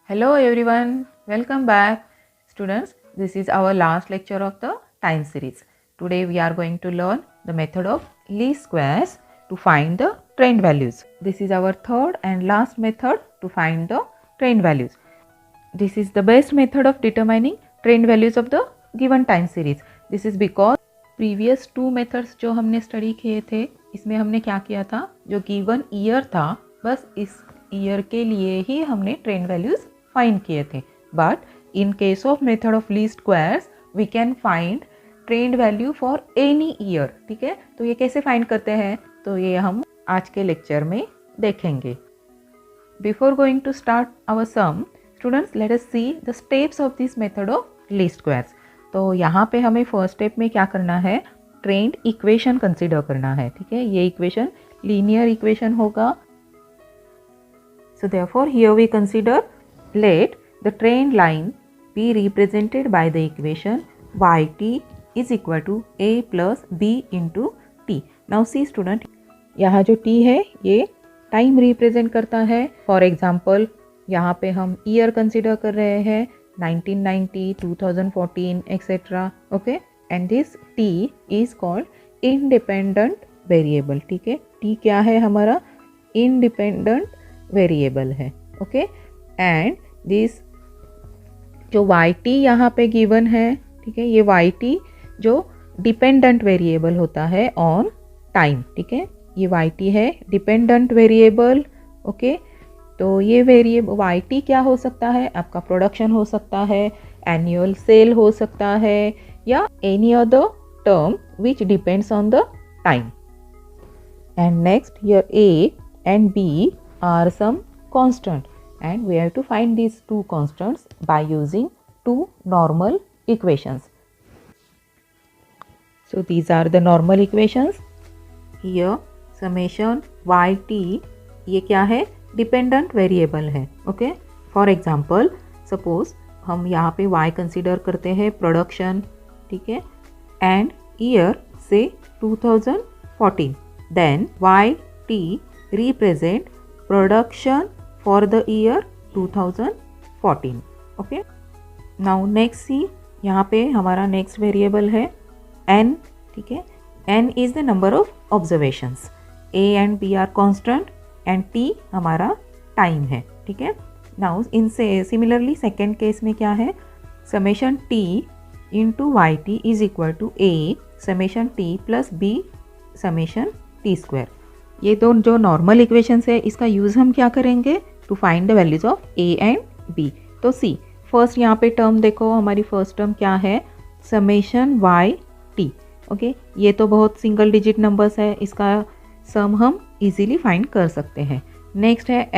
Hello everyone, welcome back. Students, this is our last lecture of the time series. Today we are going to learn the method of least squares to find the trend values. This is our third and last method to find the trend values. This is the best method of determining trend values of the given time series. This is because previous two methods जो हमने study किए थे, इसमें हमने क्या किया था, जो गिवन ईयर था बस इस ईयर के लिए ही हमने ट्रेंड वैल्यूज फाइंड किए थे. But in case of method of least squares we can find trend value for any year. ठीक है, तो ये कैसे फाइंड करते हैं, तो ये हम आज के लेक्चर में देखेंगे. Before going to start our sum, students let us see the steps of this method of least squares. तो यहाँ पे हमें फर्स्ट स्टेप में क्या करना है, ट्रेंड इक्वेशन कंसीडर करना है. ठीक है, ये इक्वेशन लीनियर इक्वेशन होगा. So therefore here we consider, let the trend line be represented by the equation yt is equal to a plus b into t. Now see student, यहाँ जो t है ये टाइम रिप्रेजेंट करता है. For example यहाँ पे हम year consider कर रहे हैं 1990, 2014 etcetera. Okay, and this t is called independent variable. ठीक है, t क्या है हमारा, इंडिपेंडेंट वेरिएबल है. ओके, एंड दिस जो yt यहाँ पे गिवन है, ठीक है, ये yt जो डिपेंडेंट वेरिएबल होता है ऑन टाइम. ठीक है, ये yt है डिपेंडेंट वेरिएबल. ओके, तो ये वेरिएबल yt क्या हो सकता है, आपका प्रोडक्शन हो सकता है, एनुअल सेल हो सकता है, या any other term which depends on the time. And next here a and b are some constant, and we have to find these two constants by using two normal equations. So these are the normal equations. Here summation yt ये क्या है, dependent variable है. Okay, for example suppose हम यहाँ पे y consider करते हैं production. ठीक है, एंड ईयर से 2014, then yt represent production for the year 2014. okay, now next see, यहाँ पे हमारा नेक्स्ट वेरिएबल है n. ठीक है, n is the number of observations, a and b are constant and t हमारा टाइम है. ठीक है, now इनसे सिमिलरली सेकेंड केस में क्या है, summation t into yt is equal to a summation t plus b summation t square. ये दो जो नॉर्मल इक्वेशंस है इसका यूज़ हम क्या करेंगे, to find the values of a and b. तो सी फर्स्ट यहाँ पे टर्म देखो, हमारी फर्स्ट टर्म क्या है, समेशन yt. ओके, ये तो बहुत सिंगल डिजिट नंबर्स है, इसका सम हम इजीली फाइंड कर सकते हैं. नेक्स्ट है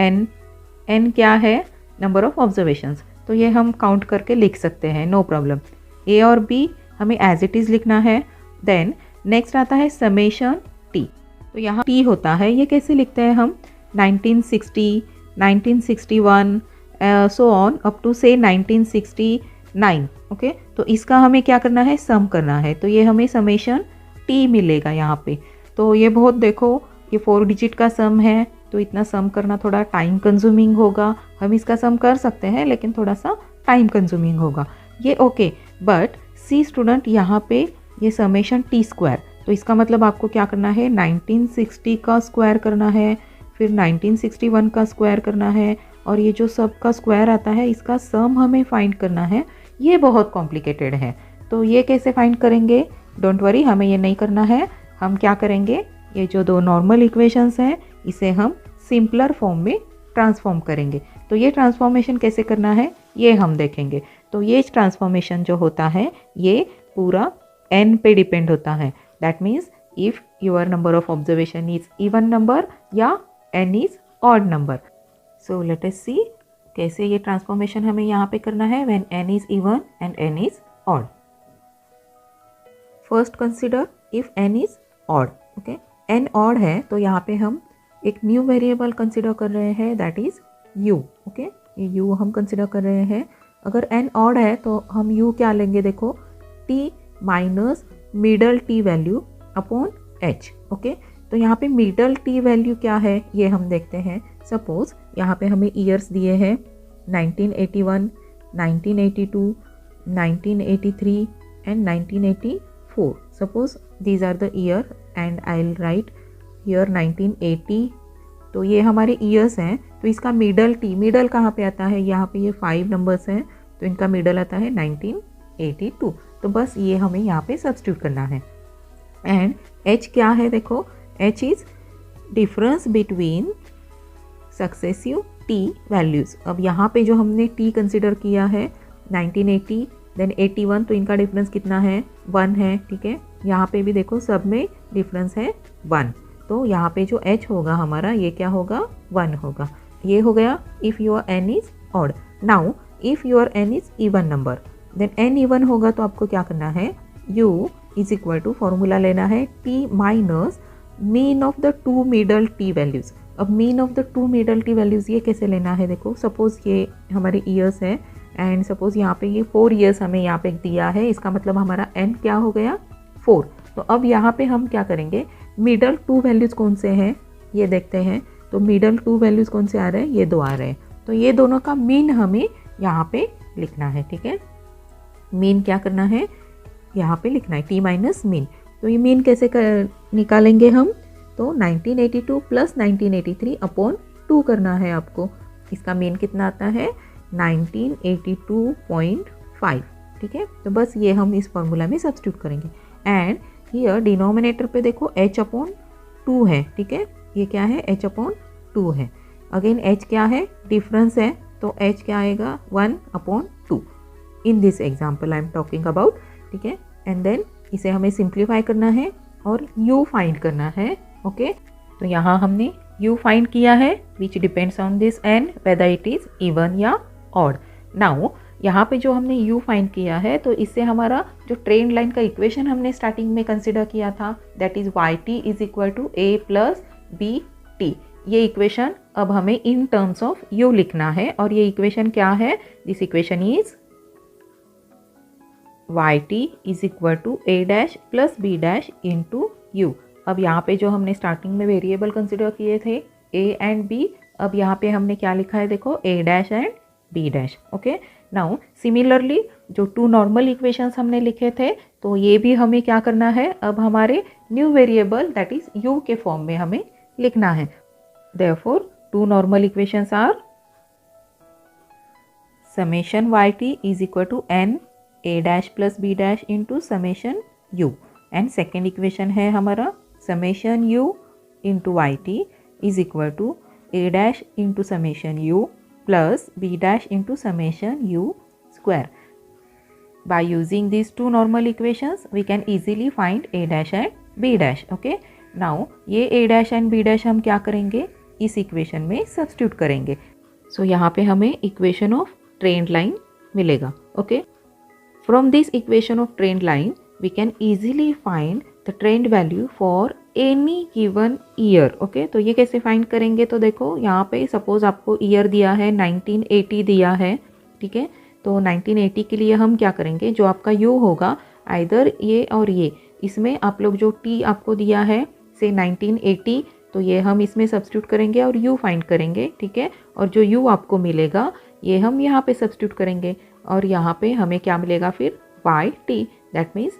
n क्या है, नंबर ऑफ ऑब्जर्वेशंस, तो ये हम काउंट करके लिख सकते हैं, नो प्रॉब्लम. a और b हमें एज इट इज़ लिखना है. देन नेक्स्ट आता है समेशन t. तो यहाँ t होता है, ये कैसे लिखते हैं हम, 1960, 1961 सो ऑन अप टू से 1969. ओके, तो इसका हमें क्या करना है, सम करना है. तो ये हमें समेशन t मिलेगा यहाँ पे. तो ये बहुत देखो, ये 4 डिजिट का सम है, तो इतना सम करना थोड़ा टाइम कंज्यूमिंग होगा. हम इसका सम कर सकते हैं लेकिन थोड़ा सा टाइम कंज्यूमिंग होगा ये. ओके, बट सी स्टूडेंट यहाँ पे ये समेशन t स्क्वायर, तो इसका मतलब आपको क्या करना है, 1960 का स्क्वायर करना है, फिर 1961 का स्क्वायर करना है, और ये जो सब का स्क्वायर आता है इसका सम हमें फाइंड करना है. ये बहुत कॉम्प्लिकेटेड है, तो ये कैसे फाइंड करेंगे, डोंट वरी, हमें ये नहीं करना है. हम क्या करेंगे, ये जो दो नॉर्मल इक्वेशंस हैं इसे हम सिंपलर फॉर्म में ट्रांसफॉर्म करेंगे. तो ये ट्रांसफॉर्मेशन कैसे करना है ये हम देखेंगे. तो ये ट्रांसफॉर्मेशन जो होता है ये पूरा n पे डिपेंड होता है. That means if your number of observation is even number या n is odd number. So let us see कैसे ये ट्रांसफॉर्मेशन हमें यहाँ पे करना है when n is even and n is odd. First consider if n is odd. Okay, n odd है तो यहाँ पे हम एक न्यू वेरिएबल कंसिडर कर रहे हैं, दैट इज u. ओके, ये u हम कंसिडर कर रहे हैं. अगर n ऑड है तो हम u क्या लेंगे, देखो t minus middle t value upon h. Okay, तो यहाँ पे मिडल t वैल्यू क्या है ये हम देखते हैं. सपोज यहाँ पे हमें ईयर्स दिए हैं 1981, 1982, 1983 and 1984. Suppose these are the year and I'll write here 1980. तो ये हमारे ईयर्स हैं, तो इसका मिडल टी, मिडल कहाँ पे आता है, यहाँ पे ये 5 नंबर्स हैं तो इनका मिडल आता है 1982। तो बस ये हमें यहाँ पे सब्स्टिट्यूट करना है। एंड एच क्या है, देखो H is difference between successive T values. अब यहाँ पे जो हमने टी कंसिडर किया है 1980 देन 81, तो इनका डिफरेंस कितना है, 1 है, ठीक है। यहाँ पे भी देखो सब में डिफरेंस है 1, तो यहाँ पे जो h होगा हमारा ये क्या होगा, 1 होगा। ये हो गया if your n is odd. Now if your n is even number then n even होगा तो आपको क्या करना है, u is equal to formula लेना है t minus mean of the two middle t values. अब mean of the two middle t values ये कैसे लेना है, देखो सपोज़ ये हमारे ईयर्स है एंड सपोज़ यहाँ पे ये 4 ईयर्स हमें यहाँ पे दिया है, इसका मतलब हमारा n क्या हो गया, 4। तो अब यहाँ पे हम क्या करेंगे, मिडल टू वैल्यूज़ कौन से हैं ये देखते हैं। तो मिडल टू वैल्यूज़ कौन से आ रहे हैं, ये 2 आ रहे हैं, तो ये दोनों का मीन हमें यहाँ पे लिखना है, ठीक है। मीन क्या करना है, यहाँ पे लिखना है t माइनस मीन। तो ये मीन कैसे निकालेंगे हम, तो 1982 प्लस 1983 अपॉन 2 करना है आपको। इसका मीन कितना आता है, 1982.5, ठीक है। तो बस ये हम इस फॉर्मूला में सब्स्टिट्यूट करेंगे। एंड हियर डिनोमिनेटर पे देखो h अपॉन 2 है, ठीक है, ये क्या है, h अपॉन 2 है। अगेन h क्या है, डिफरेंस है, तो h क्या आएगा, 1 upon 2। In this example I am talking about, ठीक है। एंड देन इसे हमें सिंप्लीफाई करना है और u फाइंड करना है, ओके। तो यहाँ हमने u फाइंड किया है which depends on this n whether it is even या ऑड। नाउ यहाँ पे जो हमने u फाइंड किया है तो इससे हमारा जो ट्रेंड लाइन का इक्वेशन हमने स्टार्टिंग में कंसिडर किया था that is yt is equal to a plus b t, ये इक्वेशन अब हमें इन टर्म्स ऑफ u लिखना है। और ये इक्वेशन क्या है, this equation is yt is equal to a dash plus b dash into u। अब यहाँ पे जो हमने स्टार्टिंग में वेरिएबल कंसिडर किए थे a एंड b, अब यहाँ पे हमने क्या लिखा है, देखो a dash and b dash, okay. Now similarly जो 2 नॉर्मल इक्वेशंस हमने लिखे थे तो ये भी हमें क्या करना है, अब हमारे new variable that is u के फॉर्म में हमें लिखना है। Therefore 2 normal equations are summation yt is equal to n a dash plus b dash into summation u, and second equation है हमारा summation u into yt is equal to a dash into summation u plus b dash into summation u square. By using these 2 normal equations, we can easily find a dash and b dash. Okay. Now ये a dash and b dash हम क्या करेंगे, इस equation में substitute करेंगे। सो यहाँ पे हमें इक्वेशन ऑफ ट्रेंड लाइन मिलेगा, okay. From this equation of trend line we can easily find the trend value for any given year, okay. तो ये कैसे फाइंड करेंगे, तो देखो यहाँ पे सपोज आपको ईयर दिया है 1980 दिया है, ठीक है। तो 1980 के लिए हम क्या करेंगे, जो आपका u होगा आइदर ये और ये, इसमें आप लोग जो t आपको दिया है से 1980, तो ये हम इसमें सब्स्टिट्यूट करेंगे और u फाइंड करेंगे, ठीक है। और जो u आपको मिलेगा ये हम यहाँ पे सब्स्टिट्यूट करेंगे और यहाँ पे हमें क्या मिलेगा फिर yt, that means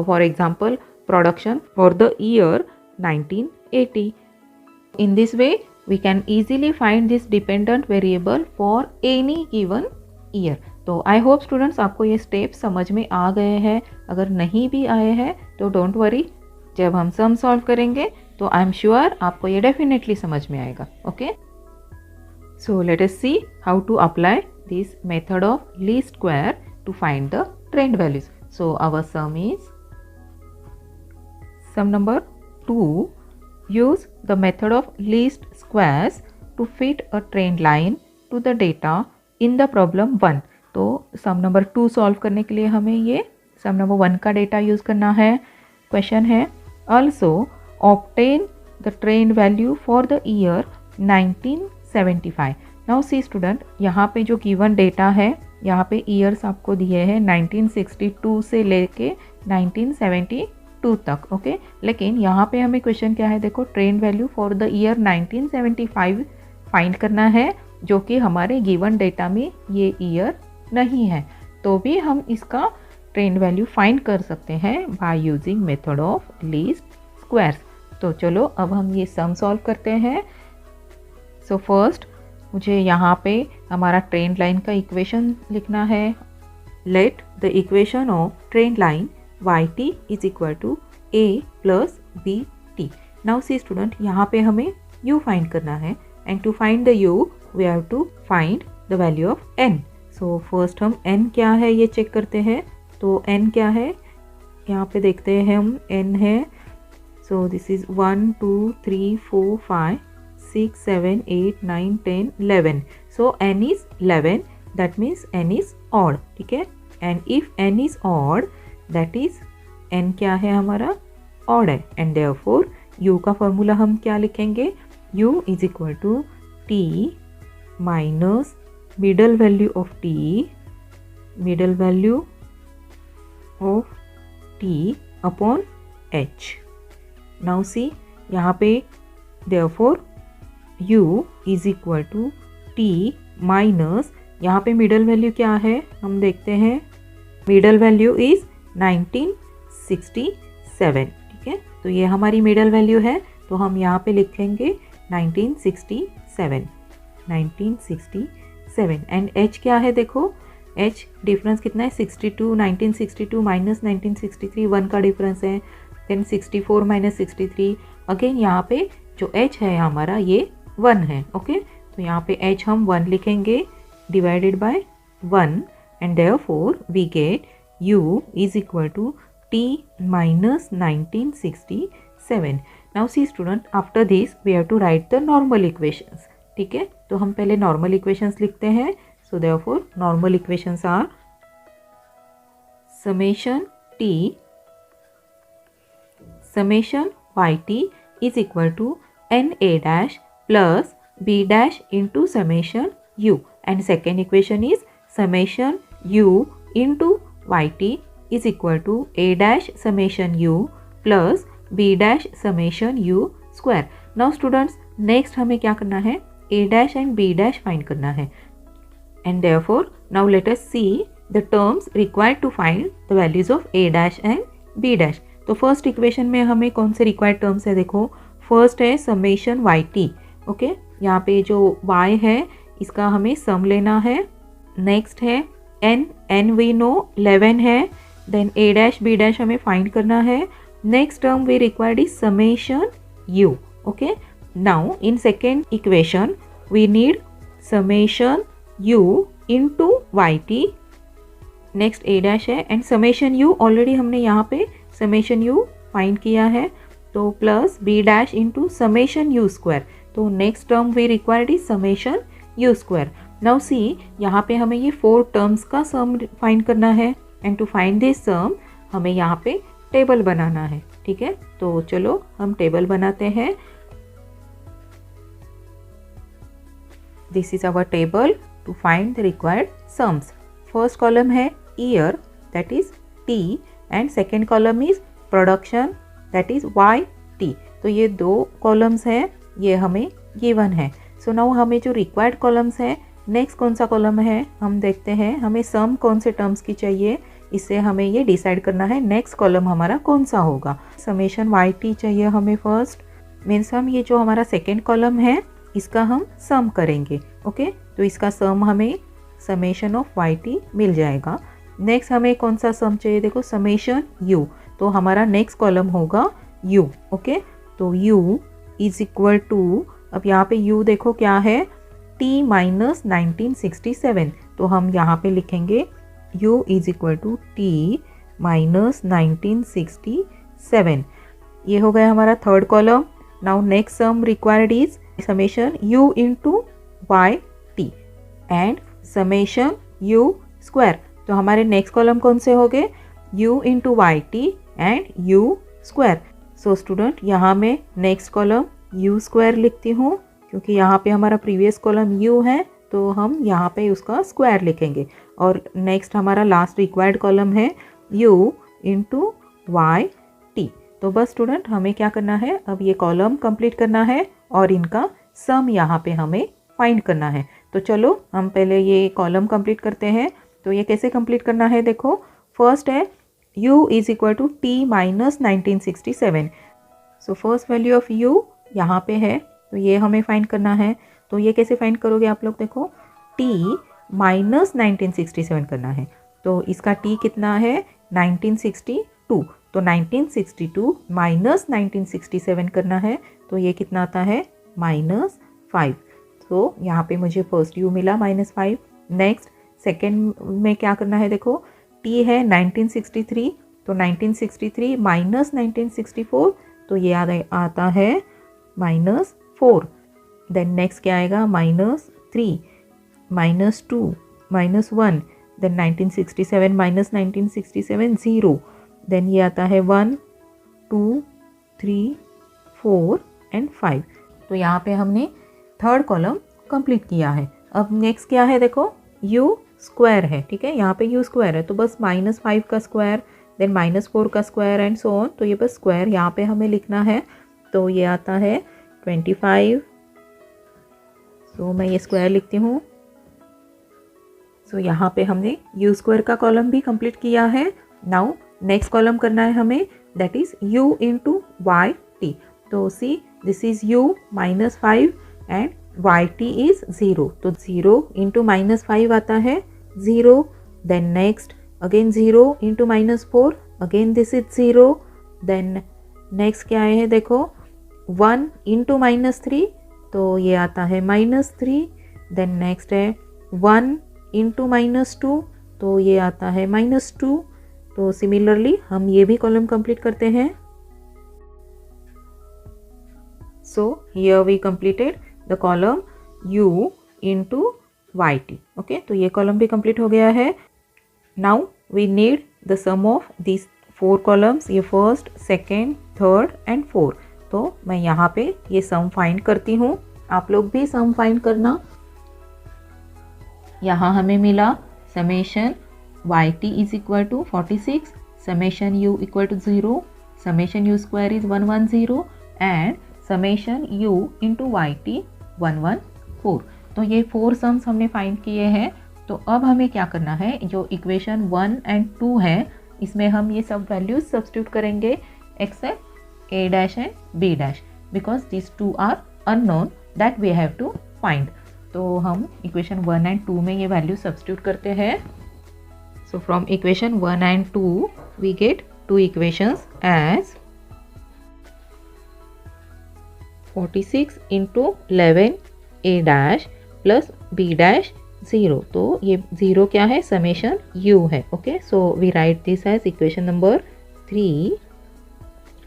for example production for the year 1980. In this way, we can easily find this dependent variable for any given year. तो आई होप स्टूडेंट्स आपको ये स्टेप समझ में आ गए हैं। अगर नहीं भी आए हैं तो डोंट वरी, जब हम सम सॉल्व करेंगे तो आई एम श्योर आपको ये डेफिनेटली समझ में आएगा, okay. So let us see how to apply this method of least square to find the trend values. So our sum is sum number 2, use the method of least squares to fit a trend line to the data in the problem 1. तो sum number 2 solve करने के लिए हमें ये sum number 1 का data use करना है। Question है also obtain the trend value for the year 1975. Now see student, यहाँ पे जो given डेटा है, यहाँ पे ईयर्स आपको दिए हैं 1962 से लेके 1972 तक, ओके। लेकिन यहाँ पे हमें क्वेश्चन क्या है, देखो trend value for the year 1975 find करना है जो कि हमारे गिवन डेटा में ये ईयर नहीं है, तो भी हम इसका ट्रेंड वैल्यू फाइंड कर सकते हैं by using method of least squares. तो चलो अब हम ये सम सॉल्व करते हैं। सो फर्स्ट मुझे यहाँ पे हमारा ट्रेंड लाइन का इक्वेशन लिखना है। Let the equation of trend line y t is equal to a plus b t. Now see student, यहाँ पे हमें u फाइंड करना है, and to find the u we have to find the value of n। So first हम n क्या है ये check करते हैं। तो n क्या है यहाँ पे देखते हैं हम, n है, सो this is 1 2 3 4 5 6 7 8 9 10 11। So n is 11, that means n is odd, ठीक है। And if n is odd that is n क्या है हमारा, ऑड है, एंड देयरफॉर u का फॉर्मूला हम क्या लिखेंगे, u is equal to t minus middle value of t, middle value of t upon h। Now see यहाँ पे therefore u is equal to t minus, यहाँ पे मिडल वैल्यू क्या है हम देखते हैं, मिडल वैल्यू इज 1967, ठीक है। तो ये हमारी मिडल वैल्यू है, तो हम यहाँ पे लिखेंगे 1967 एंड h क्या है, देखो h डिफरेंस कितना है, 62, 1962 माइनस 1963, 1 का डिफरेंस है, देन 64 माइनस 63, अगेन यहाँ पे जो h है हमारा ये 1 है, ओके। तो यहाँ पे h हम 1 लिखेंगे divided by 1, and therefore we get u is equal to t minus 1967। Now see student, after this we have to write the normal equations, ठीक है। तो हम पहले नॉर्मल इक्वेशंस लिखते हैं। So therefore normal equations are summation yt is equal to na dash plus b dash into summation u, and second equation is summation u into yt is equal to a dash summation u plus b dash summation u square। Now students, next हमें क्या करना है, a dash and b dash find करना है, and therefore now let us see the terms required to find the values of a dash and b dash। तो first equation में हमें कौन से रिक्वायर्ड टर्म्स है, देखो फर्स्ट है समेशन वाई टी, ओके। यहाँ पे जो y है इसका हमें सम लेना है। नेक्स्ट है n वी नो 11 है, then a dash b dash हमें फाइंड करना है। Next term we required is summation u, okay. Now in second equation we need summation u into yt, next a dash है, and summation u already हमने यहाँ पे summation u find किया है, तो plus b dash into summation u square. तो next term we required is summation u square. Now see यहाँ पे हमें ये 4 टर्म्स का सम फाइंड करना है, एंड टू फाइंड दिस सम हमें यहाँ पे टेबल बनाना है, ठीक है। तो चलो हम टेबल बनाते हैं। This is our table to find the required sums. First column है year, that is t, and second column is production, that is yt। तो ये 2 कॉलम्स हैं, ये हमें गिवन है। सो नाउ हमें जो रिक्वायर्ड कॉलम्स है, नेक्स्ट कौन सा कॉलम है हम देखते हैं, हमें सम कौन से टर्म्स की चाहिए, इससे हमें ये डिसाइड करना है नेक्स्ट कॉलम हमारा कौन सा होगा। समेशन yt चाहिए हमें फर्स्ट, मीन्स हम ये जो हमारा सेकेंड कॉलम है इसका हम सम करेंगे, ओके। तो इसका सम हमें समेशन ऑफ yt मिल जाएगा। नेक्स्ट हमें कौन सा सम चाहिए, देखो समेशन u, तो हमारा नेक्स्ट कॉलम होगा u, ओके। तो u इज इक्वल टू, अब यहाँ पे u देखो क्या है, t माइनस 1967, तो हम यहाँ पे लिखेंगे u is equal to t minus 1967। ये हो गया हमारा third column. Now next sum required is summation u into yt and summation u square. तो हमारे नेक्स्ट कॉलम कौन से हो गए, u into yt and u square. So student, यहाँ मैं नेक्स्ट कॉलम u स्क्वायर लिखती हूँ, क्योंकि यहाँ पे हमारा प्रीवियस कॉलम u है, तो हम यहाँ पे उसका स्क्वायर लिखेंगे। और नेक्स्ट हमारा लास्ट रिक्वायर्ड कॉलम है u इंटू yt। तो बस स्टूडेंट, हमें क्या करना है, अब ये कॉलम कंप्लीट करना है और इनका सम यहाँ पे हमें फाइंड करना है। तो चलो हम पहले ये कॉलम कंप्लीट करते हैं। तो ये कैसे कंप्लीट करना है, देखो फर्स्ट है u is equal to t minus 1967। So first value of u यहाँ पे है, तो ये हमें फाइंड करना है। तो ये कैसे फाइंड करोगे आप लोग, देखो t माइनस 1967 करना है। तो इसका t कितना है 1962, तो 1962 माइनस 1967 करना है। तो ये कितना आता है -5। तो यहाँ पे मुझे फर्स्ट u मिला -5। नेक्स्ट सेकेंड में क्या करना है, देखो t है 1963, तो 1963 माइनस 1964, तो ये आता है -4। देन नेक्स्ट क्या आएगा -3, -2, -1, देन 1967 माइनस 1967 0, देन ये आता है 1, 2, 3, 4 एंड 5। तो यहाँ पे हमने थर्ड कॉलम कंप्लीट किया है। अब नेक्स्ट क्या है, देखो u स्क्वायर है, ठीक है, यहाँ पे u स्क्वायर है, तो बस -5 का स्क्वायर, देन -4 का स्क्वायर एंड सो ऑन। तो ये बस स्क्वायर यहाँ पे हमें लिखना है। तो ये आता है 25। तो मैं ये स्क्वायर लिखती हूँ। सो यहाँ पे हमने u स्क्वायर का कॉलम भी कंप्लीट किया है। नाउ नेक्स्ट कॉलम करना है हमें, that is u into y t. तो see this is u -5 and yt is 0, तो 0 इंटू -5 आता है 0, देन नेक्स्ट अगेन 0 इंटू -4, अगेन दिस इज 0, देन नेक्स्ट क्या है, देखो 1 इंटू -3, तो ये आता है -3, देन नेक्स्ट है 1 इंटू -2, तो ये आता है -2। तो सिमिलरली हम ये भी कॉलम कंप्लीट करते हैं। So here we completed the column u into y t. Okay, तो ये कॉलम भी कंप्लीट हो गया है। Now we need the sum of this 4 columns, ये first, second, third and fourth. तो मैं यहाँ पे ये सम फाइंड करती हूँ, आप लोग भी सम फाइंड करना। यहाँ हमें मिला summation y t is equal to 46, summation u equal to 0, summation u square is 110 and summation u into y t 114। तो ये 4 सम्स हमने फाइंड किए हैं। तो अब हमें क्या करना है, जो इक्वेशन 1 एंड 2 है इसमें हम ये सब वैल्यूज सब्स्टिट्यूट करेंगे except a dash and b dash, because this 2 are unknown that we have to find. तो हम इक्वेशन 1 एंड 2 में ये वैल्यू सब्स्टिट्यूट करते हैं। So from equation 1 and 2 we get 2 equations as 46 into 11 a dash plus b dash 0। तो ये 0 क्या है, समेशन u है। Okay, so we write this as equation number 3।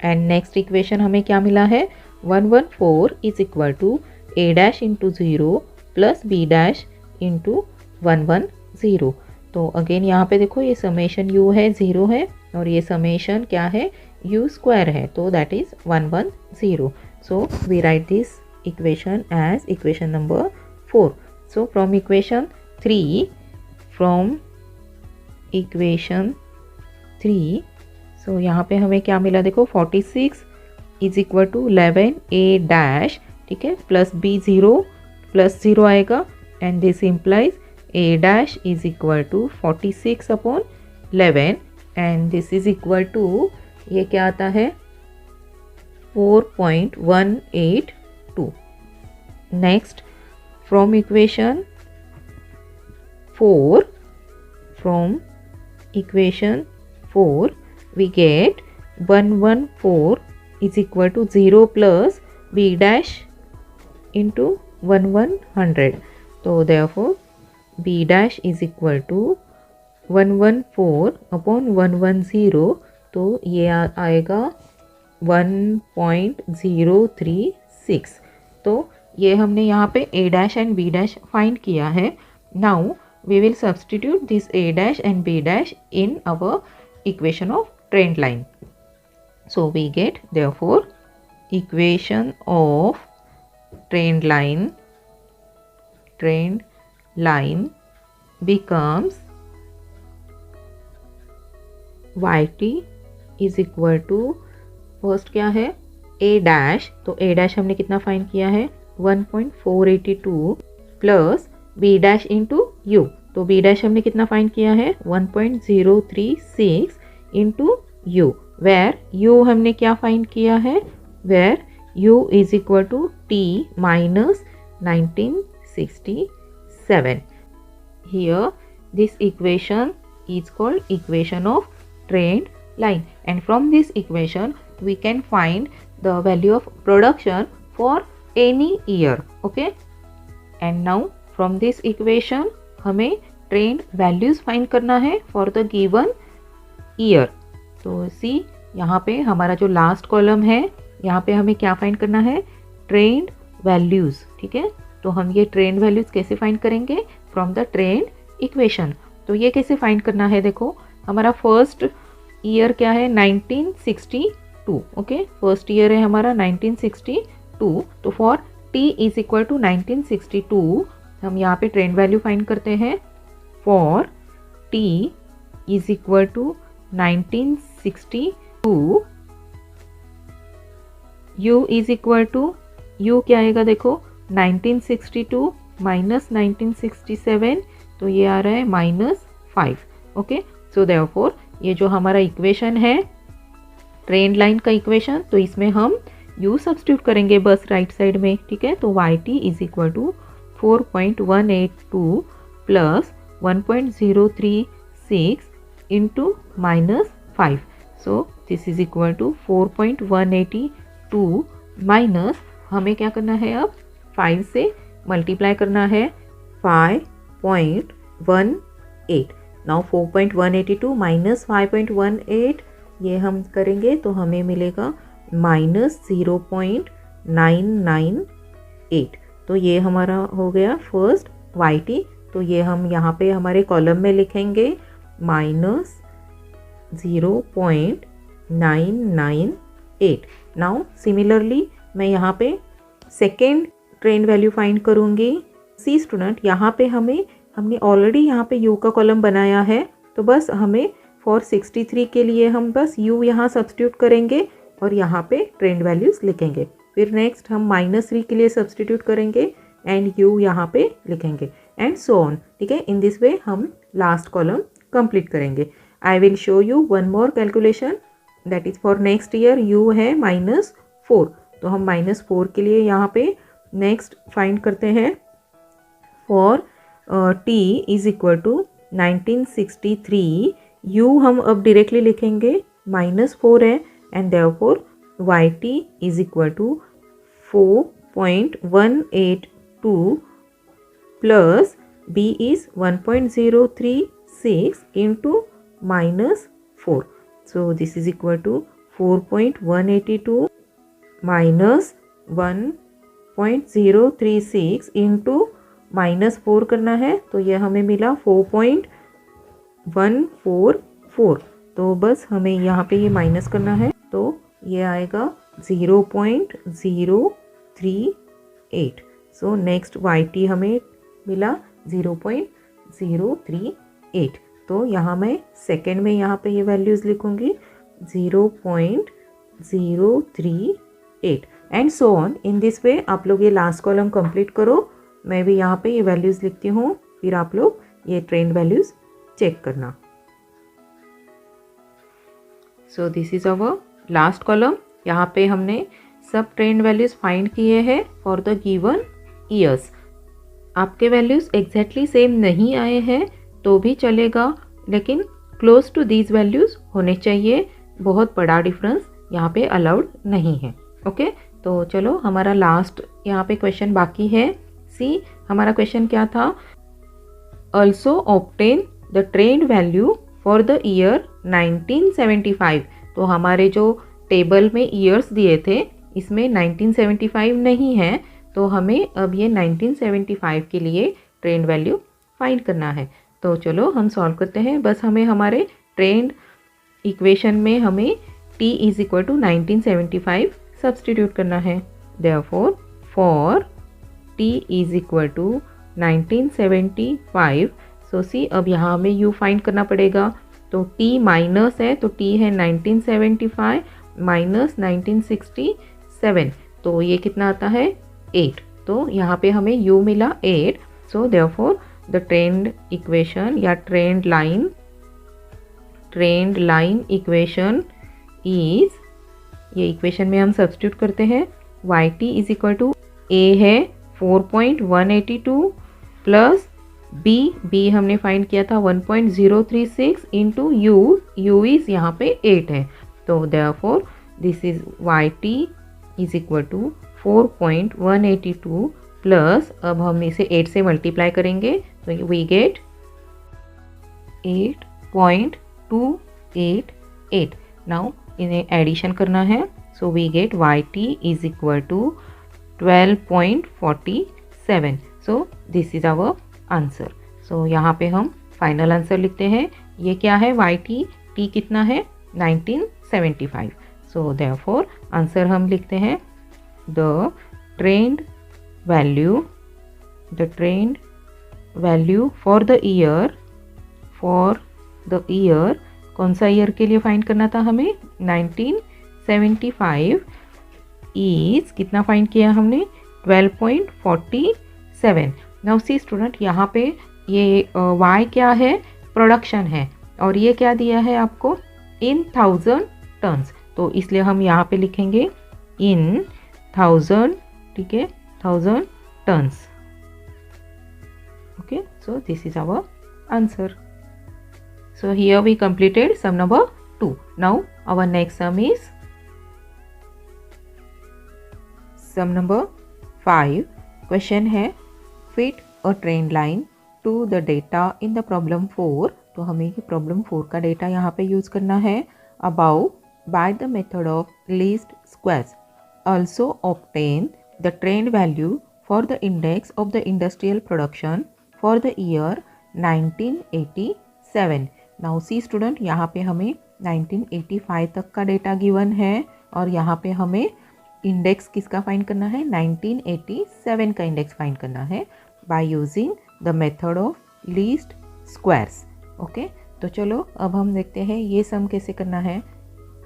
And next equation हमें क्या मिला है, 114 is equal to a dash into 0 plus b dash into 110। तो अगेन यहाँ पे देखो ये समेशन u है, 0 है, और ये समेशन क्या है, u स्क्वायर है, तो that is 110। So we write this equation as equation number 4. So from equation 3, so यहाँ पे हमें क्या मिला, देखो 46 is equal to 11 a dash, ठीक है, प्लस b 0 प्लस 0 आएगा, and this implies a dash is equal to 46 upon 11, and this is equal to ये क्या आता है 4.182। Next, from equation 4, we get 114 is equal to 0 plus b dash into 1100. So therefore b dash is equal to 114 upon 110, तो ये आएगा 1.036। तो ये हमने यहाँ पे a dash and b dash find किया है। Now we will substitute this a dash and b dash in our equation of trend line. So we get therefore equation of trend line becomes yt is equal to, first क्या है a dash, तो a dash हमने कितना find किया है 1.482 plus b dash into u. तो b dash हमने कितना फाइंड किया है 1.036 इंटू यू, वेयर यू हमने क्या फाइंड किया है, where u is equal to t minus 1967. Here this equation is called equation of trend line, and from this equation we can find the value of production for any year. Okay, and now from this equation हमें trend values find करना है for the given year. तो see यहाँ पे हमारा जो last column है यहाँ पे हमें क्या फाइंड करना है, ट्रेंड वैल्यूज। ठीक है, तो हम ये ट्रेंड वैल्यूज कैसे फाइंड करेंगे, फ्रॉम द ट्रेंड इक्वेशन। तो ये कैसे फाइंड करना है, देखो हमारा फर्स्ट ईयर क्या है 1962। ओके, फर्स्ट ईयर है हमारा 1962। तो for t is equal to 1962 हम यहाँ पे ट्रेंड वैल्यू फाइंड करते हैं। For t is equal to 1962, u is equal to, u क्या आएगा देखो 1962 माइनस 1967, तो ये आ रहा है -5। ओके, सो देयरफॉर ये जो हमारा इक्वेशन है ट्रेंड लाइन का इक्वेशन, तो इसमें हम u सब्स्टिट्यूट करेंगे बस राइट साइड में। ठीक है, तो yt is equal to 4.182 plus 1.036 into -5। So this is equal to 4.182 minus, हमें क्या करना है अब 5 से मल्टीप्लाई करना है 5.18। नाउ 4.182 माइनस 5.18 ये हम करेंगे तो हमें मिलेगा -0.998। तो ये हमारा हो गया फर्स्ट yt। तो ये हम यहाँ पे हमारे कॉलम में लिखेंगे -0.998। नाउ सिमिलरली मैं यहाँ पे सेकेंड ट्रेंड वैल्यू फाइंड करूँगी। सी स्टूडेंट, यहाँ पे हमने ऑलरेडी यहाँ पे u का कॉलम बनाया है, तो बस हमें फॉर 63 के लिए हम बस u यहाँ सब्स्टिट्यूट करेंगे और यहाँ पे ट्रेंड वैल्यूज लिखेंगे। फिर नेक्स्ट हम -3 के लिए सब्स्टिट्यूट करेंगे एंड u यहाँ पे लिखेंगे एंड सो ऑन। ठीक है, इन दिस वे हम लास्ट कॉलम कंप्लीट करेंगे। I will show you one more calculation, that is for next year u है -4। तो हम -4 के लिए यहाँ पे नेक्स्ट फाइंड करते हैं। For t is equal to 1963, u हम अब डायरेक्टली लिखेंगे -4 है and therefore yt is equal to 4.182 plus b is 1.036 into -4। So this is equal to 4.182 minus 1.036 into -4 करना है, तो ये हमें मिला 4.144। तो बस हमें यहाँ पे ये माइनस करना है, तो ये आएगा 0.038। सो नेक्स्ट yt हमें मिला 0.038। तो यहाँ मैं सेकेंड में यहाँ पे ये वैल्यूज़ लिखूँगी 0.038 and so on. In this way आप लोग ये लास्ट कॉलम कंप्लीट करो। मैं भी यहाँ पे ये वैल्यूज़ लिखती हूँ, फिर आप लोग ये ट्रेंड वैल्यूज़ चेक करना। सो this is our last column. यहाँ पे हमने सब ट्रेंड वैल्यूज़ फाइंड किए हैं फॉर द गिवन ईयर्स। आपके वैल्यूज़ एग्जैक्टली सेम नहीं आए हैं तो भी चलेगा, लेकिन क्लोज टू दीज वैल्यूज़ होने चाहिए। बहुत बड़ा डिफरेंस यहाँ पे अलाउड नहीं है। ओके, तो चलो हमारा लास्ट यहाँ पे क्वेश्चन बाकी है। सी, हमारा क्वेश्चन क्या था, also obtain the trend value for the year 1975। तो हमारे जो टेबल में ईयर्स दिए थे इसमें 1975 नहीं है, तो हमें अब ये 1975 के लिए ट्रेंड वैल्यू फाइंड करना है। तो चलो हम सॉल्व करते हैं। बस हमें हमारे ट्रेंड इक्वेशन में हमें t is equal to 1975 substitute करना है। Therefore for t is equal to 1975, so see अब यहाँ हमें u फाइंड करना पड़ेगा। तो t माइनस है, तो t है 1975 माइनस 1967, तो ये कितना आता है 8। तो यहाँ पे हमें u मिला 8। So therefore the trend equation या ट्रेंड लाइन इक्वेशन इज, ये इक्वेशन में हम सब्स्टिट्यूट करते हैं y t is equal to a है 4.182 प्लस बी हमने फाइंड किया था 1.036 इंटू यू इज यहाँ पे 8 है, तो therefore this is y t is equal to 4.182 plus, अब हम इसे 8 से मल्टीप्लाई करेंगे तो वी गेट 8.288। नाउ इन्हें एडिशन करना है, so we get y t is equal to 12.47। So this is our answer. So यहाँ पे हम फाइनल आंसर लिखते हैं, ये क्या है वाई टी कितना है 1975। सो देयरफॉर आंसर हम लिखते हैं the trend value for the year, कौन सा ईयर के लिए फाइंड करना था हमें 1975 इज कितना फाइंड किया हमने 12.47। नाउ सी स्टूडेंट, यहाँ पे ये y क्या है प्रोडक्शन है और ये क्या दिया है आपको इन 1000 टन्स, तो इसलिए हम यहाँ पे लिखेंगे इन 1000, ठीक है 1000 tons. Okay, so this is our answer. So here we completed sum number 2. Now our next sum is sum number 5. Question है fit a trend line to the data in the problem 4. तो हमें ये problem 4 का data यहाँ पे use करना है। Above by the method of least squares. Also obtain the trend value for the index of the industrial production for the year 1987. Now see student, यहाँ पे हमें 1985 तक का डेटा गिवन है और यहाँ पे हमें इंडेक्स किसका फाइंड करना है 1987 का इंडेक्स फाइंड करना है by using the method of least squares. Okay, तो चलो अब हम देखते हैं ये सम कैसे करना है।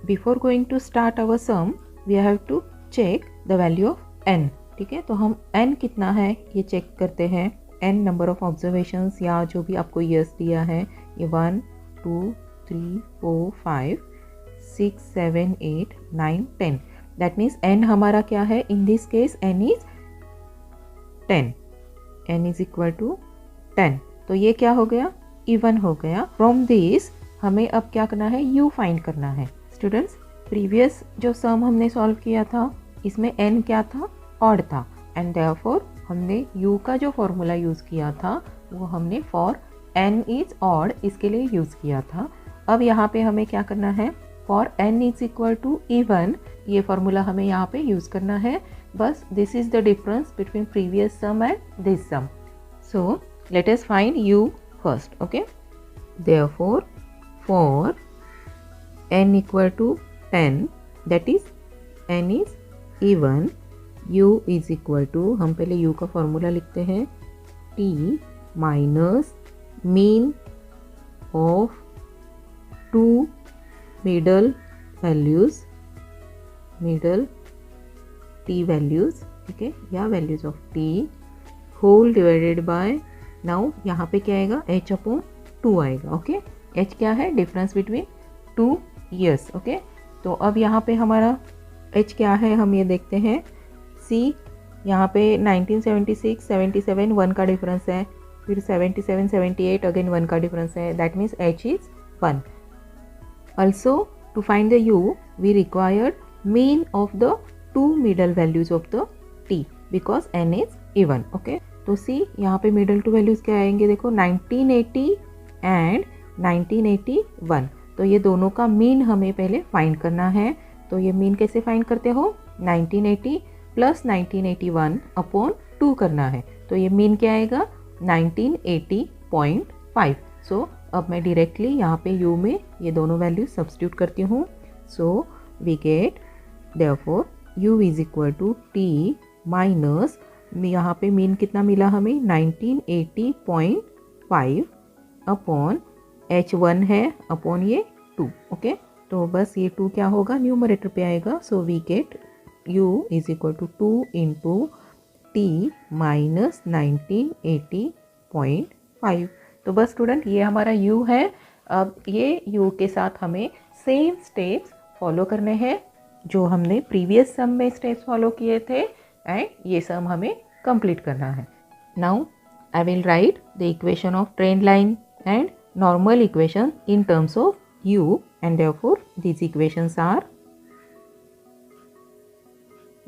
Before going to start our sum we have to check the value of n। ठीक है, तो हम n कितना है ये चेक करते हैं। n नंबर ऑफ ऑब्जर्वेशंस या जो भी आपको ईयर्स दिया है, ये 1 2 3 4 5 6 7 8 9 10, दैट मीन्स n हमारा क्या है in this case n is 10, n is equal to 10। तो ये क्या हो गया इवन हो गया। फ्रॉम दिस हमें अब क्या करना है u फाइंड करना है। स्टूडेंट्स, प्रीवियस जो सम हमने सॉल्व किया था इसमें n क्या था ऑड था एंड देयरफॉर हमने u का जो फॉर्मूला यूज़ किया था वो हमने फॉर n इज ऑड इसके लिए यूज़ किया था। अब यहाँ पे हमें क्या करना है for n is equal to even, ये फॉर्मूला हमें यहाँ पे यूज़ करना है। बस this is the difference between previous sum and this sum. So let us find u first. Okay, therefore for n equal to 10 that is n is even, u is equal to, हम पहले u का formula लिखते हैं t minus mean of two middle t values, ठीक है, या values of t whole divided by, now यहाँ पे क्या आएगा h अपॉन 2 आएगा। ओके, h क्या है डिफरेंस बिटवीन 2 ईयर्स। ओके, तो अब यहाँ पे हमारा h क्या है हम ये देखते हैं। c यहाँ पे 1976 77 1 का डिफरेंस है, फिर 77 78 अगेन 1 का डिफरेंस है, that means h is 1। Also to find the u we required mean of the two middle values of the t because n is even. Okay, तो c यहाँ पे मिडल टू वैल्यूज क्या आएंगे देखो 1980 and 1981, तो ये दोनों का मीन हमें पहले फाइंड करना है। तो ये मीन कैसे फाइंड करते हो 1980 प्लस 1981 अपॉन 2 करना है, तो ये मीन क्या आएगा 1980.5। सो अब मैं डायरेक्टली यहाँ पे u में ये दोनों वैल्यू सब्स्टिट्यूट करती हूँ। So we get therefore u is equal to t minus, यहाँ पे मीन कितना मिला हमें 1980.5 अपॉन h1 है अपॉन ये 2। ओके, तो बस ये 2 क्या होगा न्यूमरेटर पे आएगा। So we get u is equal to 2 into t minus 1980.5। तो बस स्टूडेंट ये हमारा u है। अब ये u के साथ हमें सेम स्टेप्स फॉलो करने हैं जो हमने प्रीवियस सम में स्टेप्स फॉलो किए थे, एंड ये सम हमें कंप्लीट करना है। Now I will write the equation of trend line and normal equation in terms of u, and therefore these equations are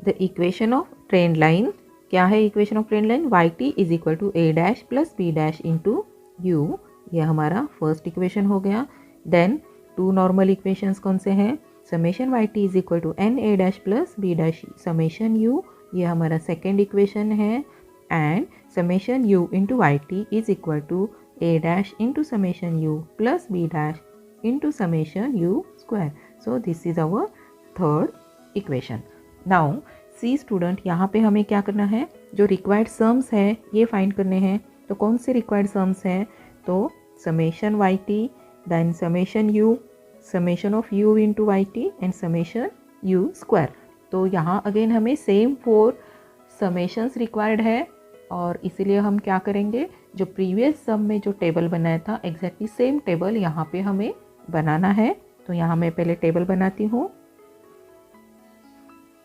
the equation of trend line। क्या है equation of trend line? yt is equal to a dash plus b dash into u। यह हमारा first equation हो गया। Then to normal equations कौन से हैं? Summation yt is equal to n a dash plus b dash summation u, ये हमारा second equation है। And summation u into yt is equal to a dash into summation u plus b dash into summation u square। So this is our third equation। Now see student, यहाँ पे हमें क्या करना है? जो required sums है ये find करने हैं। तो कौन से required sums हैं? तो summation yt, then summation u, summation of u into yt and summation u square। तो यहाँ again हमें same 4 summations required है, और इसीलिए हम क्या करेंगे, जो प्रीवियस सम में जो टेबल बनाया था एग्जैक्टली सेम टेबल यहाँ पे हमें बनाना है। तो यहाँ मैं पहले टेबल बनाती हूँ।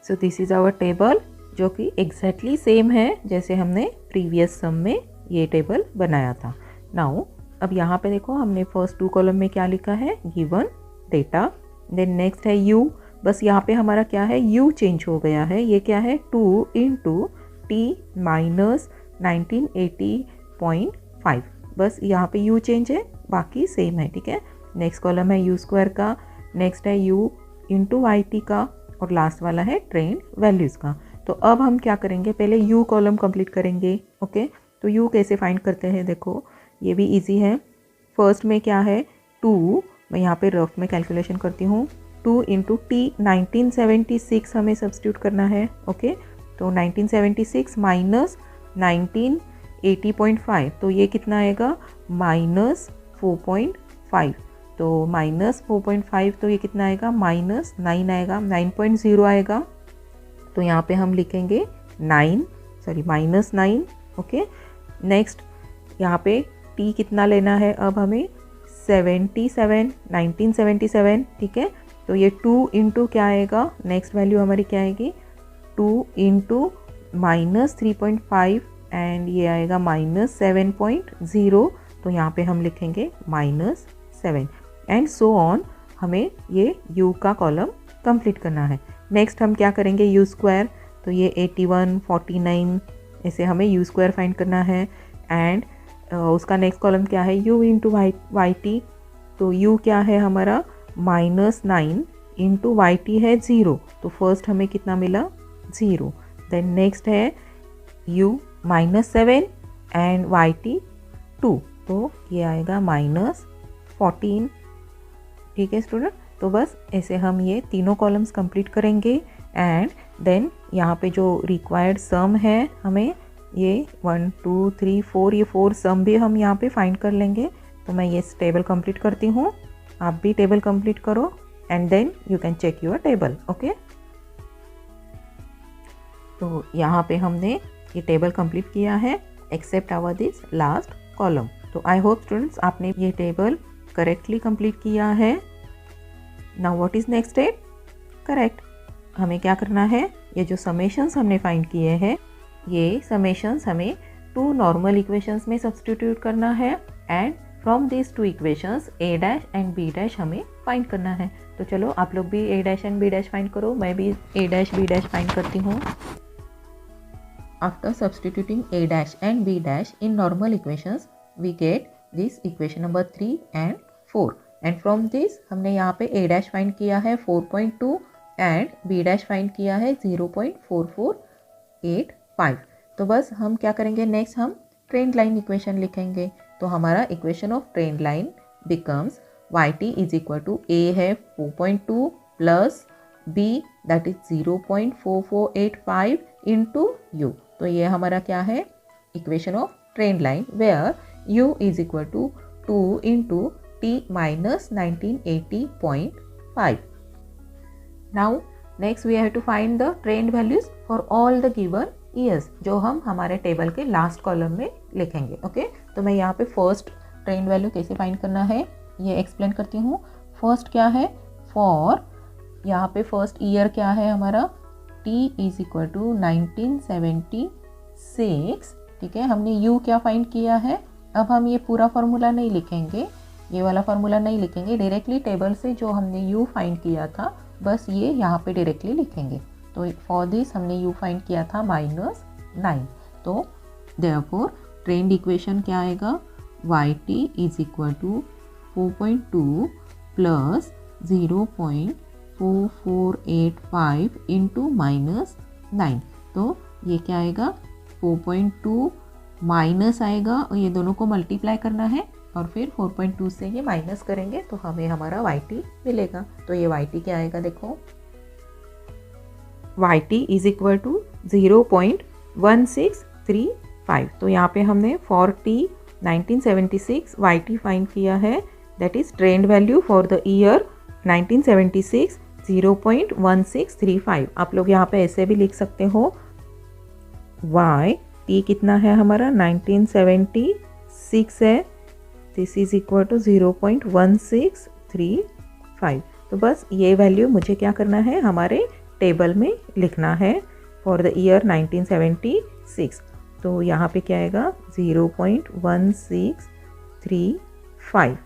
So this is our table, जो कि एग्जैक्टली सेम है जैसे हमने प्रीवियस सम में ये टेबल बनाया था। नाउ अब यहाँ पे देखो, हमने फर्स्ट 2 कॉलम में क्या लिखा है? Given data. देन नेक्स्ट है u। बस यहाँ पे हमारा क्या है? u चेंज हो गया है। ये क्या है? 2 इंटू टी माइनस 1980.5। बस यहाँ पे u चेंज है, बाकी सेम है, ठीक है। नेक्स्ट कॉलम है u स्क्वायर का, नेक्स्ट है u इंटू वाई का, और लास्ट वाला है ट्रेंड वैल्यूज़ का। तो अब हम क्या करेंगे? पहले u कॉलम कंप्लीट करेंगे। ओके, तो u कैसे फाइंड करते हैं? देखो ये भी इजी है। फर्स्ट में क्या है? 2, मैं यहाँ पे रफ में कैलकुलेशन करती हूँ। 2 इंटू टी 1976 हमें सब्स्टिट्यूट करना है। ओके, तो 1976 माइनस 1980.5, तो ये कितना आएगा? माइनस 4.5। तो माइनस 4.5, तो ये कितना आएगा? माइनस 9 आएगा, 9.0 आएगा। तो यहाँ पे हम लिखेंगे माइनस 9। ओके, नेक्स्ट यहाँ पे टी कितना लेना है अब हमें? 1977, ठीक है। तो ये 2 इंटू क्या आएगा? नेक्स्ट वैल्यू हमारी क्या आएगी? 2 इंटू माइनस 3.5, एंड ये आएगा माइनस 7.0। तो यहाँ पे हम लिखेंगे माइनस 7, एंड सो ऑन। हमें ये u का कॉलम कंप्लीट करना है। नेक्स्ट हम क्या करेंगे? u square. तो ये 81, 49 ऐसे हमें u स्क्वायर फाइंड करना है। एंड उसका नेक्स्ट कॉलम क्या है? u into y t. तो u क्या है हमारा? माइनस 9 इंटू वाई टी है 0। तो फर्स्ट हमें कितना मिला? 0। देन नेक्स्ट है u minus 7 and y t 2, तो ये आएगा माइनस 14। ठीक है स्टूडेंट, तो बस ऐसे हम ये तीनों कॉलम्स कंप्लीट करेंगे। एंड देन यहाँ पे जो रिक्वायर्ड सम है हमें ये 1 2 3 4, ये 4 सम भी हम यहाँ पे फाइंड कर लेंगे। तो मैं ये टेबल कंप्लीट करती हूँ, आप भी टेबल कंप्लीट करो, and then you can check your table. Okay, तो यहाँ पे हमने ये टेबल कंप्लीट किया है except our this last column. तो आई होप स्टूडेंट्स आपने ये टेबल करेक्टली कंप्लीट किया है। Now what is next step? Correct, हमें क्या करना है? ये जो समेशंस हमने फाइंड किए हैं, ये समेशंस हमें 2 नॉर्मल इक्वेशंस में सब्स्टिट्यूट करना है, and from this 2 equations a dash and b dash हमें फाइंड करना है। तो चलो आप लोग भी a dash and b dash find करो, मैं भी a dash b dash find करती हूँ। After substituting a dash and b dash in normal equations, we get this equation number 3 and 4. And from this हमने यहाँ पे a dash find किया है 4.2 and b dash find किया है 0.4485। तो बस हम क्या करेंगे? नेक्स्ट हम ट्रेंड लाइन इक्वेशन लिखेंगे। तो हमारा equation of trend line becomes yt is equal to a है 4.2 plus b that is 0.4485 into u। तो ये हमारा क्या है? Equation of trend line where u is equal to 2 into t minus 1980.5। Now next we have to find the trend values for all the given years जो हम हमारे table के last column में लिखेंगे। ओके, तो मैं यहाँ पे फर्स्ट ट्रेंड वैल्यू कैसे फाइंड करना है ये एक्सप्लेन करती हूँ। फर्स्ट क्या है, फॉर यहाँ पे फर्स्ट ईयर क्या है हमारा, t इज इक्वल टू 1976। ठीक है, हमने u क्या फाइंड किया है। अब हम ये पूरा फार्मूला नहीं लिखेंगे, ये वाला फार्मूला नहीं लिखेंगे, डायरेक्टली टेबल से जो हमने u फाइंड किया था बस ये यहाँ पे डायरेक्टली लिखेंगे। तो फॉर दिस हमने u फाइंड किया था -9। तो देयरफॉर ट्रेंड इक्वेशन क्या आएगा, yt is equal to 4.2 plus 0.4485 into -9। तो ये क्या आएगा, 4.2 माइनस आएगा और ये दोनों को मल्टीप्लाई करना है और फिर 4.2 से ये माइनस करेंगे तो हमें हमारा yt मिलेगा। तो ये yt क्या आएगा, देखो yt इज इक्वल टू 0.1635। तो यहाँ पे हमने फॉर t 1976 yt फाइंड किया है, that is trend value for the year 1976 0.1635। आप लोग यहाँ पे ऐसे भी लिख सकते हो, y t कितना है हमारा 1976 है, दिस इज इक्वल टू 0.1635। तो बस ये वैल्यू मुझे क्या करना है, हमारे टेबल में लिखना है फॉर द ईयर 1976। तो यहाँ पे क्या आएगा 0.1635।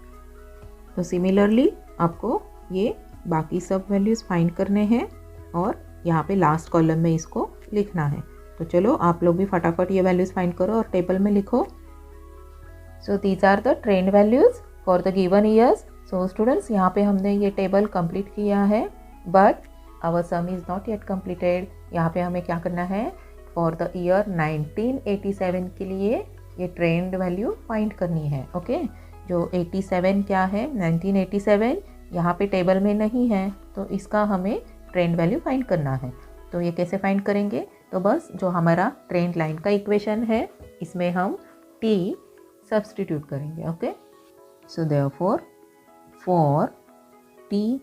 तो सिमिलरली आपको ये बाकी सब वैल्यूज़ फाइंड करने हैं और यहाँ पे लास्ट कॉलम में इसको लिखना है। तो चलो आप लोग भी फटाफट ये वैल्यूज़ फाइंड करो और टेबल में लिखो। So these are the trend values for the given years. So students, यहाँ पे हमने ये टेबल कंप्लीट किया है, but our sum is not yet completed. यहाँ पे हमें क्या करना है, फॉर द ईयर 1987 के लिए ये ट्रेंड वैल्यू फाइंड करनी है। ओके, जो 87 क्या है, 1987 यहाँ पे टेबल में नहीं है, तो इसका हमें ट्रेंड वैल्यू फाइंड करना है। तो ये कैसे फाइंड करेंगे, तो बस जो हमारा ट्रेंड लाइन का इक्वेशन है इसमें हम t सब्सटीट्यूट करेंगे। Okay, so therefore for t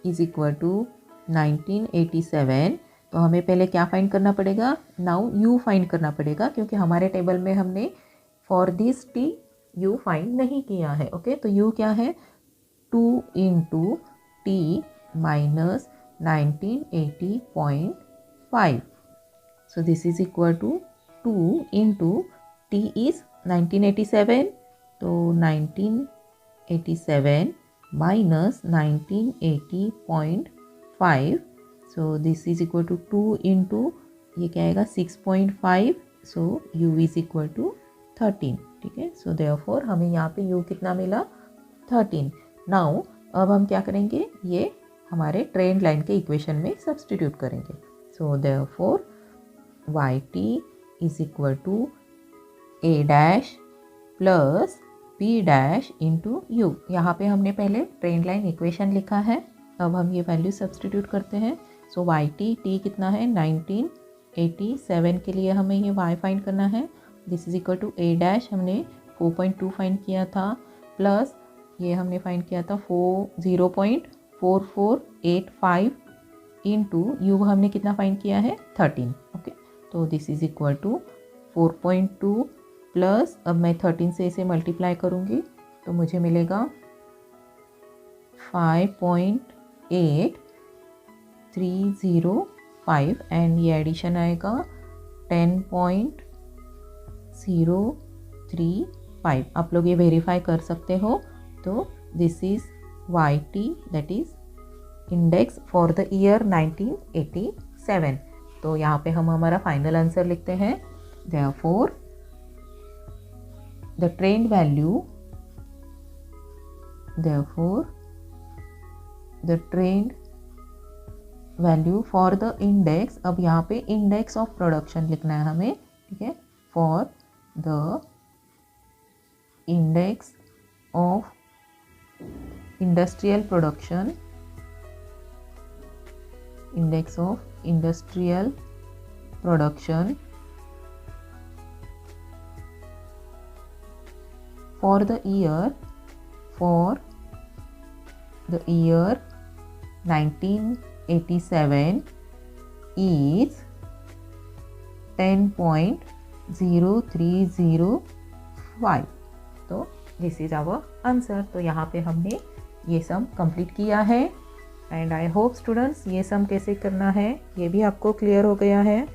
is equal to 1987, तो हमें पहले क्या फाइंड करना पड़ेगा, नाउ u फाइंड करना पड़ेगा, क्योंकि हमारे टेबल में हमने for this t u find नहीं किया है। ओके, तो u क्या है, 2 into t minus 1980.5। So this is equal to 2 into t is 1987, तो 1987 minus 1980.5, so this is equal to 2 into ये क्या आएगा 6.5, so u is equal to 13। ठीक है, so therefore हमें यहाँ पे u कितना मिला, 13। Now अब हम क्या करेंगे, ये हमारे ट्रेंड लाइन के इक्वेशन में सब्सटीट्यूट करेंगे। so therefore yt is equal to a dash plus b dash into u. यहाँ पे हमने पहले ट्रेंड लाइन इक्वेशन लिखा है, अब हम ये वैल्यू सब्सटीट्यूट करते हैं। सो yt t कितना है 1987 के लिए हमें ये y फाइंड करना है, this is equal to a dash हमने 4.2 फाइंड किया था, प्लस ये हमने फाइंड किया था 0.4485 इंटू यू हमने कितना फाइंड किया है 13। ओके, तो this is equal to 4.2 plus, अब मैं 13 से इसे मल्टीप्लाई करूँगी तो मुझे मिलेगा 5.8305 एंड ये एडिशन आएगा 10.035। आप लोग ये वेरीफाई कर सकते हो। तो this is yt, that is index for the year 1987। तो यहाँ पे हम हमारा फाइनल आंसर लिखते हैं, therefore the trend value, therefore the trend value for the index, अब यहाँ पे इंडेक्स ऑफ प्रोडक्शन लिखना है हमें। ठीक है, for the index of industrial production, index of industrial production for the year 1987 is 10.0305। तो दिस इज़ आवर आंसर। तो यहाँ पे हमने ये सम कंप्लीट किया है एंड आई होप स्टूडेंट्स ये सम कैसे करना है ये भी आपको क्लियर हो गया है।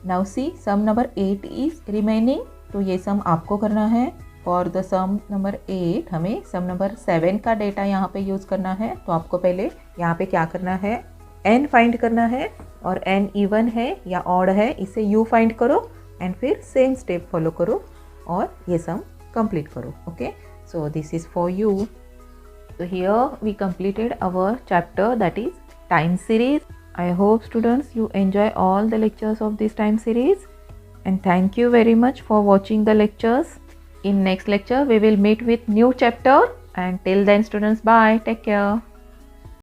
Now see sum number 8 is remaining. तो ये सम आपको करना है। फॉर द सम नंबर 8 हमें सम नंबर 7 का डेटा यहाँ पे यूज़ करना है। तो आपको पहले यहाँ पे क्या करना है, n फाइंड करना है और n इवन है या ऑड है इसे u फाइंड करो एंड फिर सेम स्टेप फॉलो करो और ये सम कंप्लीट करो। Okay, so this is for you. So here we completed our chapter, that is time series. I hope students you enjoy all the lectures of this time series and thank you very much for watching the lectures. In next lecture we will meet with new chapter and till then students bye, take care.